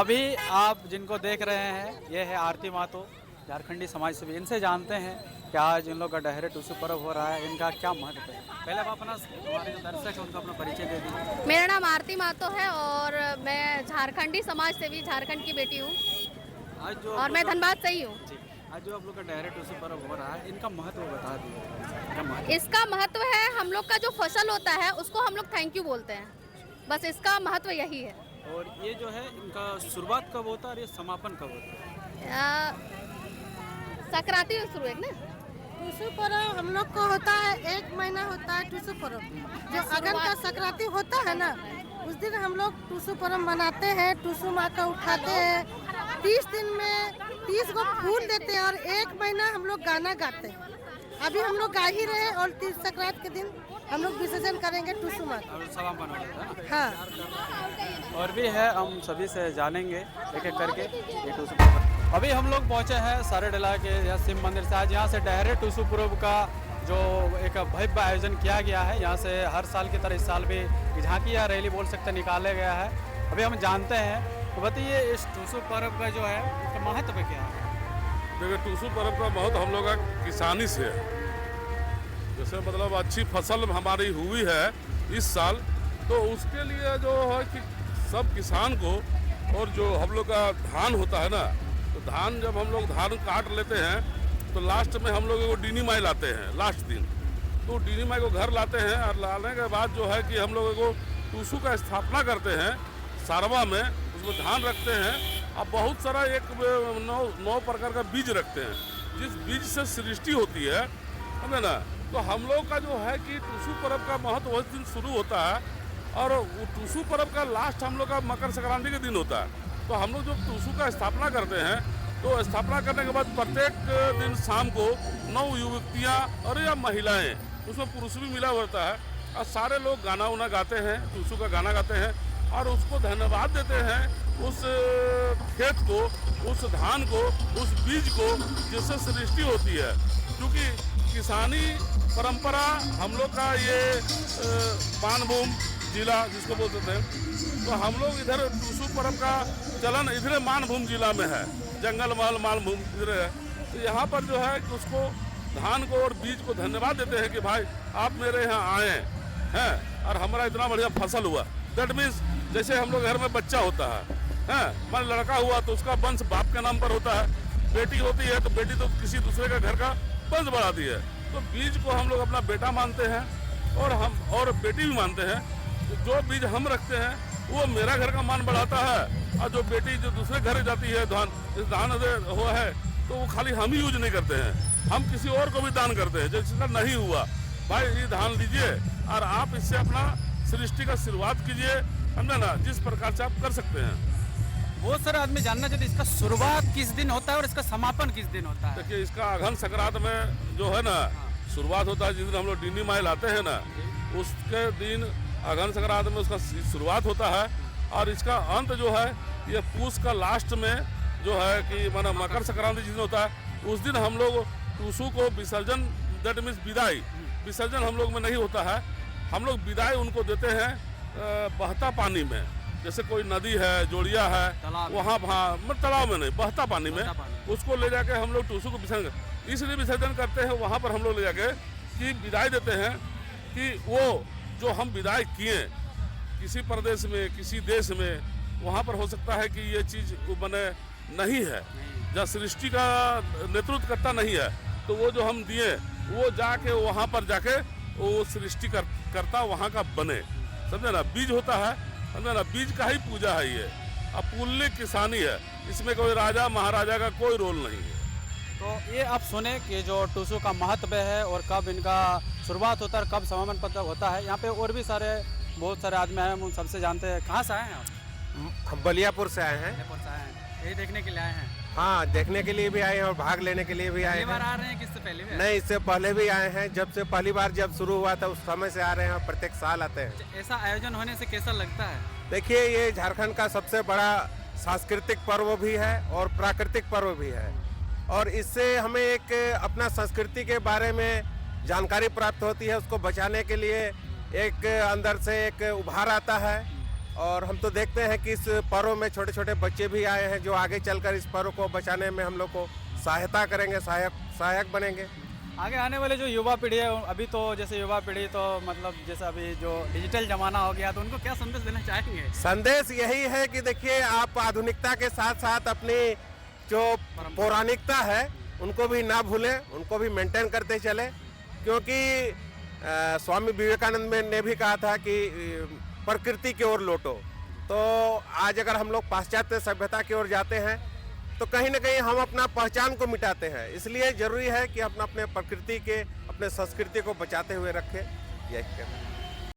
अभी आप जिनको देख रहे हैं ये है आरती मातो, झारखंडी समाज सेवी। इनसे जानते हैं कि आज इन लोग का डहरे टूसू पर्व हो रहा है, इनका क्या महत्व है। पहले आप अपना हमारे जो दर्शक है उनका अपना परिचय दे दीजिए। मेरा नाम आरती मातो है और मैं झारखंडी समाज सेवी झारखंड की बेटी हूँ आज जो और मैं धनबाद से ही हूँ। जी, आज जो आप लोग का डहरे टूसू पर्व हो रहा है, इनका महत्व बता दीजिए। क्या महत्व? इसका महत्व है, हम लोग का जो फसल होता है उसको हम लोग थैंक यू बोलते हैं, बस इसका महत्व यही है। और ये जो है इनका शुरुआत कब होता है और ये समापन कब होता है? संक्रांति में शुरू है ना। टूसू पर्व हम लोग को होता है, 1 महीना होता है टूसू पर्व। जो अगन का संक्रांति होता है ना, उस दिन हम लोग टूसू पर्व मनाते हैं। टूसू माँ का उठाते हैं, 30 दिन में 30 को फूल देते हैं और 1 महीना हम लोग गाना गाते हैं। अभी हम लोग गा ही रहे और 30 संक्रांति के दिन हम लोग विसर्जन करेंगे टूसू माँ का। और समापन हो जाता है। हाँ, और भी है, हम सभी से जानेंगे एक एक करके ये टूसू पर्व। अभी हम लोग पहुंचे हैं सारेडला के या शिव मंदिर से। आज यहाँ से डहरे टूसू पर्व का जो एक भव्य आयोजन किया गया है, यहाँ से हर साल की तरह इस साल भी झांकी या रैली बोल सकते निकाला गया है। अभी हम जानते हैं, तो बताइए इस टूसू पर्व का जो है इसका महत्व क्या है। देखिए, टूसू पर्व का बहुत हम लोग का किसानी से है। जैसे मतलब अच्छी फसल हमारी हुई है इस साल, तो उसके लिए जो है कि सब किसान को, और जो हम लोग का धान होता है ना, तो धान जब हम लोग धान काट लेते हैं तो लास्ट में हम लोग को डीनी माई लाते हैं लास्ट दिन। तो डीनी माई को घर लाते हैं और लाने के बाद जो है कि हम लोग को टूसू का स्थापना करते हैं सारवा में, उसमें धान रखते हैं और बहुत सारा 9 प्रकार का बीज रखते हैं, जिस बीज से सृष्टि होती है ना। तो हम लोग का जो है कि टूसू पर्व का महत्व उस दिन शुरू होता है और वो टूसू पर्व का लास्ट हम लोग का मकर संक्रांति के दिन होता है। तो हम लोग जब टूसू का स्थापना करते हैं, तो स्थापना करने के बाद प्रत्येक दिन शाम को 9 युवतियाँ और या महिलाएं, उसमें पुरुष भी मिला होता है, और सारे लोग गाना उना गाते हैं, टूसू का गाना गाते हैं और उसको धन्यवाद देते हैं उस खेत को, उस धान को, उस बीज को जिससे सृष्टि होती है। क्योंकि किसानी परंपरा हम लोग का ये मानभूम जिला जिसको बोलते थे, तो हम लोग इधर टूसू पर्व का चलन इधर मानभूम जिला में है, जंगल महल मानभूम इधर है। तो यहाँ पर जो है कि उसको धान को और बीज को धन्यवाद देते हैं कि भाई आप मेरे यहाँ आए हैं और हमारा इतना बढ़िया फसल हुआ। दैट मीन्स जैसे हम लोग घर में बच्चा होता है, मान लड़का हुआ तो उसका वंश बाप के नाम पर होता है, बेटी होती है तो बेटी तो किसी दूसरे का घर का वंश बढ़ाती है। तो बीज को हम लोग अपना बेटा मानते हैं और बेटी भी मानते हैं। जो बीज हम रखते हैं वो मेरा घर का मान बढ़ाता है, और जो बेटी जो दूसरे घर जाती है धान हुआ है तो वो खाली हम ही यूज नहीं करते हैं, हम किसी और को भी दान करते हैं। जिसका नहीं हुआ, भाई ये धान लीजिए और आप इससे अपना सृष्टि का शुरुआत कीजिए, समझे ना, जिस प्रकार से आप कर सकते हैं। बहुत सारे आदमी जानना चाहते हैं इसका शुरुआत किस दिन होता है और इसका समापन किस दिन होता है। देखिए, इसका अघन संक्रांत में जो है ना शुरुआत होता है, जिस दिन हम लोग डीनी माई लाते हैं ना, उसके दिन अघन संक्रांत में उसका शुरुआत होता है। और इसका अंत जो है ये पूस का लास्ट में जो है कि माना मकर संक्रांति जिस दिन होता है, उस दिन हम लोग टूसू को विसर्जन, दैट मीन्स विदाई, विसर्जन हम लोग में नहीं होता है। हम लोग विदाई उनको देते हैं बहता पानी में, जैसे कोई नदी है, जोड़िया है, वहाँ तालाब में नहीं, बहता पानी में उसको ले जाके हम लोग टूसू को विसर्जन इसलिए विसर्जन करते हैं। वहाँ पर हम लोग ले जाके कि विदाई देते हैं कि वो जो हम विदाई किए किसी प्रदेश में, किसी देश में, वहाँ पर हो सकता है कि ये चीज़ बने नहीं है, जहाँ सृष्टि का नेतृत्व करता नहीं है, तो वो जो हम दिए वो जाके वहाँ पर जाके वो सृष्टि करता वहाँ का बने, समझे ना। बीज होता है, समझे ना, बीज का ही पूजा है ये। अब पुण्य किसानी है, इसमें कोई राजा महाराजा का कोई रोल नहीं है। तो ये आप सुने कि जो टूसू का महत्व है और कब इनका शुरुआत होता है और कब समापन पत्र होता है। यहाँ पे और भी बहुत सारे आदमी आए हैं, हम सबसे जानते हैं। कहाँ से आए हैं आप? हम बलियापुर से आए हैं। बलियापुर से आए हैं, यही देखने के लिए आए हैं? हाँ, देखने के लिए भी आए हैं और भाग लेने के लिए भी आए पहली बार हैं। आ रहे हैं किससे पहले भी? नहीं, इससे पहले भी आए हैं। जब से पहली बार जब शुरू हुआ था उस समय से आ रहे हैं और प्रत्येक साल आते हैं। ऐसा आयोजन होने से कैसा लगता है? देखिए, ये झारखंड का सबसे बड़ा सांस्कृतिक पर्व भी है और प्राकृतिक पर्व भी है, और इससे हमें एक अपना संस्कृति के बारे में जानकारी प्राप्त होती है। उसको बचाने के लिए एक अंदर से एक उभार आता है और हम तो देखते हैं कि इस पर्व में छोटे छोटे बच्चे भी आए हैं जो आगे चलकर इस पर्व को बचाने में हम लोग को सहायता करेंगे, सहायक बनेंगे। आगे आने वाले जो युवा पीढ़ी है, अभी तो जैसे युवा पीढ़ी तो मतलब जैसे अभी जो डिजिटल जमाना हो गया, तो उनको क्या संदेश देना चाहेंगे? संदेश यही है कि देखिए, आप आधुनिकता के साथ साथ अपनी जो पौराणिकता है उनको भी ना भूलें, उनको भी मेंटेन करते चले, क्योंकि स्वामी विवेकानंद ने भी कहा था कि प्रकृति की ओर लौटो। तो आज अगर हम लोग पाश्चात्य सभ्यता की ओर जाते हैं तो कहीं ना कहीं हम अपना पहचान को मिटाते हैं। इसलिए जरूरी है कि हम अपने प्रकृति के, अपने संस्कृति को बचाते हुए रखें। यही कहना है।